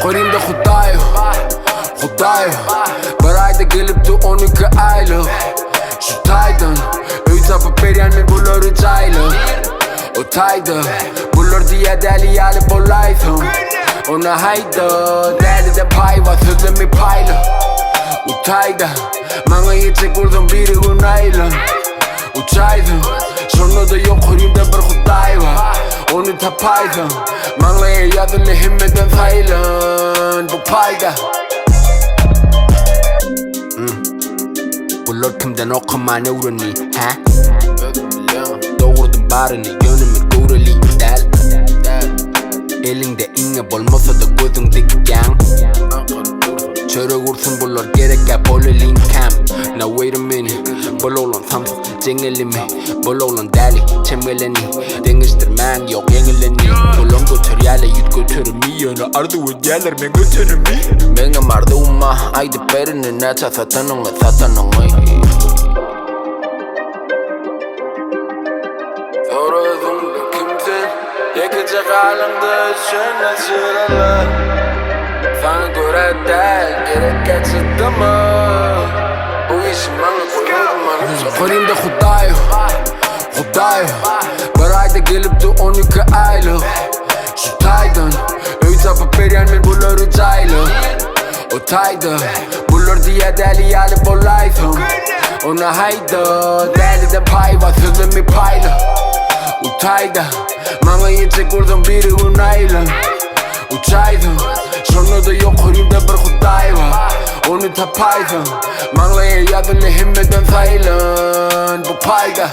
Koyayım da Hudayo Bir ayda gelip de 12 aylık Şu taydan Uytapı peryanmi bulur caylı O tayda Bulur diye deli alıp olaydım Ona hayda Deli de pay var sözümü paylı Utayda Bana yiyecek vurdum biri günayla Utaydım Sonra da yok koyayım da bir Huday var Onu tapaydım Manlaya yadılı himmeden sayılın Bu payda Bulur kimden okuman uğrani ha? Doğurdum barını yönümü doğruli del Elinde inge bolmasa da gözündeki gang Çörek vursun bulur gerek ya bolu linkam Now wait a minute Bololan samsız cengelimi Bololan deli çemeleni Değiştirmen yok yenileni Bolon götür yerle yut götürüm Yana ardı ödyeler ben götürüm Benim ardığıma aydı berini neça satanını Sordum kimsin Yakacak halinde şöyle sıralı Sana göre değil gerek geçirdi mi Bu işi bana koyuyorum Koyayım da Hudayo Bir ayda gelip de 12 aylık Şu taydan Uytapı peryanmi bulur caylı O tayda Bulur diye deli alıp olaydım Ona hayda Deli de pay var sözümü paylı Utayda Bana yiyecek vurdum biri günayla Utaydım Sonra da yok koyayım da bir Huday var Onu tapaydım Manlaya yadılı himmeden sayılın Bu payda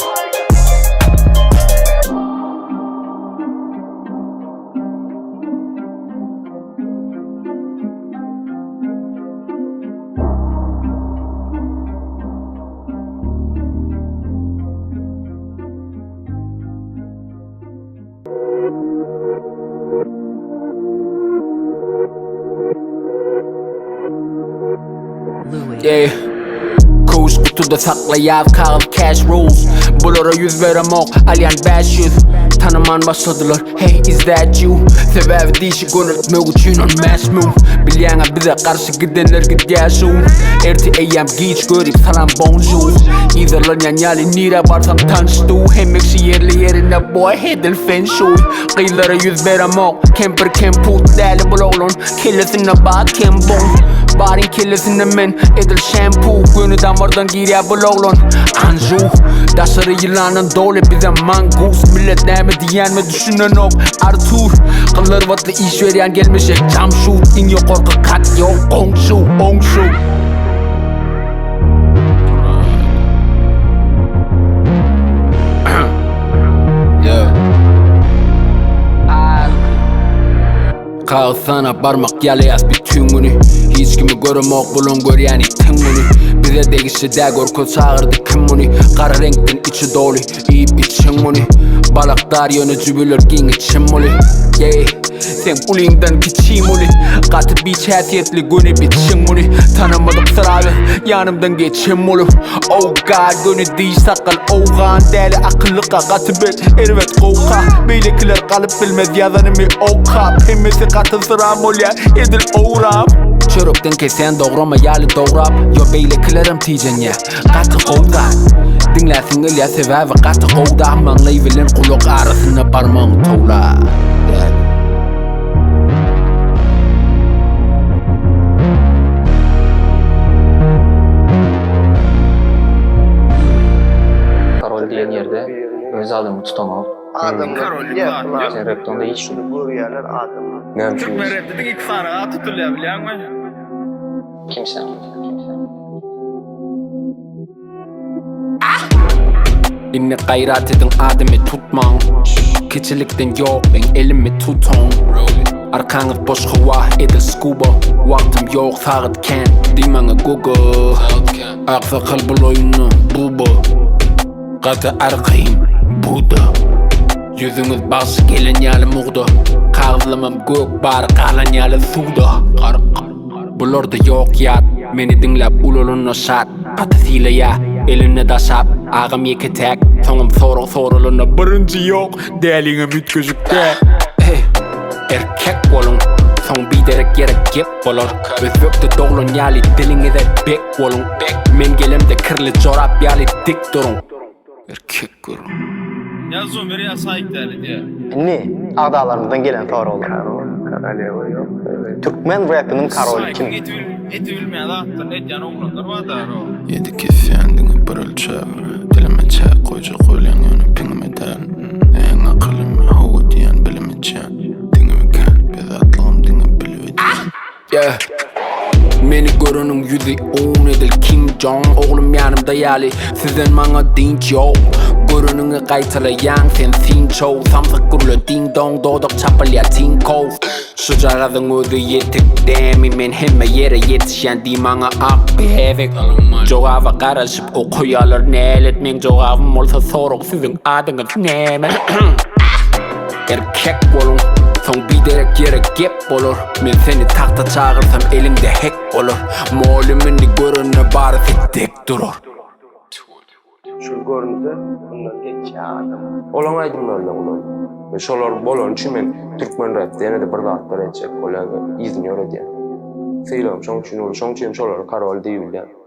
Yeah Kuş kutuda saklayav kağıt cash rules Bulura yüz verem ok alyan 500 Tanıman başladılar hey is that you Sebebi dişi konuşmak için on match move Bilyana bize karşı gidenler git yaşun Erti eyyam geç görüp salam bonjour İzarlan yanyali nire varsam tanıştı Hem ekşi yerli yerine boy hedel fen shuy Kıyılara yüz verem ok Camper put deli bulolun Kellesine bak kembon Barin kellesine men edel shampoo Günü damardan giriyor bulolun Anju Daşarı yılanın dolu bize mangus Millet neyme diyen mi düşünen ok Artur Kıllar vatlı iş veren gelmişek jump shoot İn yok korku kat yok Ong shoot Kağıt sana parmak yalayaz bütün günü Hiç kimi görmek bulun gör yani tüm günü Bize değişti de korku çağırdı kim bunu Kara renkten içi dolu iyi biçin bunu Balaklar yönü cübülür giyin için mulu Yeah Sen uliğinden kiçiyim ulu Katı biç hasiyetli günü biçin bunu Tanımadık sırayı yanımdan geçin mulu Oh God günü değil sakal oğan Deli akıllıka katı bet evet koka Beylikler kalıp bilmez yazanımı oka Pemmesi katı sıram ol ya edil oğram Çörükten kesen doğrama yalı doğrap Yo beyliklerim tijen ya Katı koğda Dinlesin il ya sebebi katı koğda Manlayıvelin kulak arasına parmağın toğla Karol diyen yerde öz adımı tutamam. Adım yapılan. Sen raptonda hiç Bu yerler adım. ne yapıyorsun? Rap'te ilk sarığa tutuluyor biliyor musun? Kimsen? İnne gayret edin adımı tutman Keçilikten yok ben elimi tutun Arkanız boş hava edil scuba Vaktim yok sağıt ken Dimana Google Aksa kalbul oyunu bubu Katı arkayım budu Yüzünüz başı gelen yalı muğdu Kağızlamam gök bar kalan yalı suda Bulurda yok yat Meni dinlep ululunu şat Patisiyle ya eline daşap Ağım yeki tek Sonum sorulunu birinci yok Delini müt gözükte Erkek olun Son biderek yere gep bolor Özbekde doğulun yali dilinize bek bolun Men gelemde kirli çorap yali dik durun Erkek gurun Yazım bir sayık derdi diye. Ne? Ağdağlarımızdan gelen Karol. Türkmen rapinin Karol kim? Eti bilmeyen attır, et yan oğlanlar var da o. Yedi kefendini bırıl çağır Dilime çay koyca koylan yönü pinime der En akılımı hava diyen bilime çay Dinimi kan bezatlığım dini bilivediyen Meni görünüm yüzü on edil Kim Jong Oğlum yanımda yali Sizden bana dinç yok Görününü kaytalayan sen sinço Samsak gurulu ding dong Dodok çapalya tinkov Şucaradın özü yetik demi Men hemme yere yetişen di bana ak behevek Cevaba karışıp okuyalar neletmen Cevabım olsa soruk sizin adınız nemen Erkek olun Son biderek yere gep olur Men seni tahta çağırsam elinde hek olur Molümünü görünü bari tek durur Şu görünse bundan geç adam. Olan aydınlarla olan. Ve şolar bolon için men Türkmen rapte yine de bir dağıtlar edecek. Olan izniyor ediyen. Seylem şong için şolar Karol değil yani.